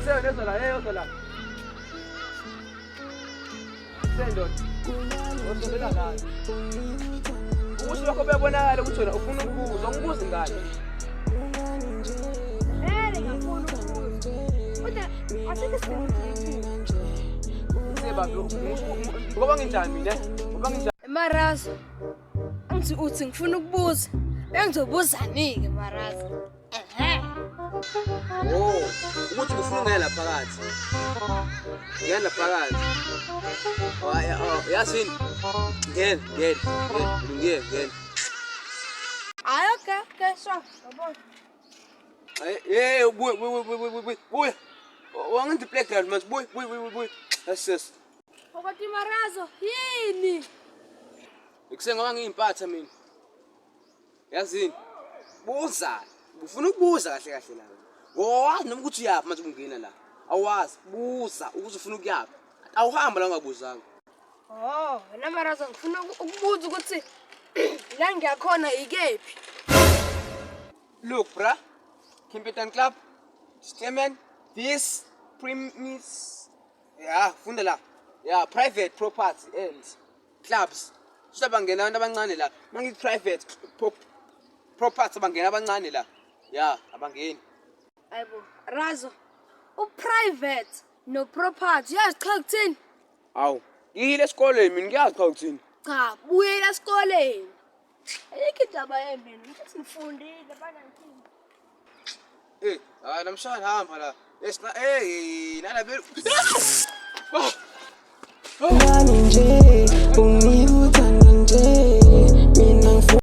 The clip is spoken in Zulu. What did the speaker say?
Yozola, yozola. Sendo. Osondela ngani? Ukuthi lokho bebonakala ukuthi wena ufuna ukubuza, ngibuze ngani? Ngiyafuna ukubuza. Kodwa asikho Seba ngoba nginjani mina? Ngoba nginjani? Marazo. Angithi uthi ngifuna ukubuza. Bengizobuzani-ke Marazo. Oh, ukuthi ufuna ungena phakathi. Ngena phakathi. Yasini. Ngena. Hayi okay, so. Yabona. Buya. Wangenza playground manje, buya. Yes. Ukuthi Marazo, yini? Ngoba ngiyimpatha mina. Yazini. Buza. Ufuna ukubuza kahle la. Wazi noma ukuthi uyaphi manje ungena la. Awazi, buza ukuthi ufuna ukuyaphi. Awuhamba la ungabuzanga. Oh, wena Marazo ngifuna ukubuza ukuthi la ngiyakhona ikephi? Look, bruh. Kempton Club. Statement. This premise. Yeah, funda la. Yeah, private property and clubs. Sibangena abantu abancane la. Mangi private property abangena abancane la. Yeah, abangeni. Ayibo, Razo. U-private no-property uyazichaza ukuthini? Awu, ngiyile esikoleni mina ngiyazi cha ukuthini. Cha, buyela esikoleni. Ayikho indaba yemina, ngithi ngifundile bana ngithini. Namshana hamba la. Nala vele.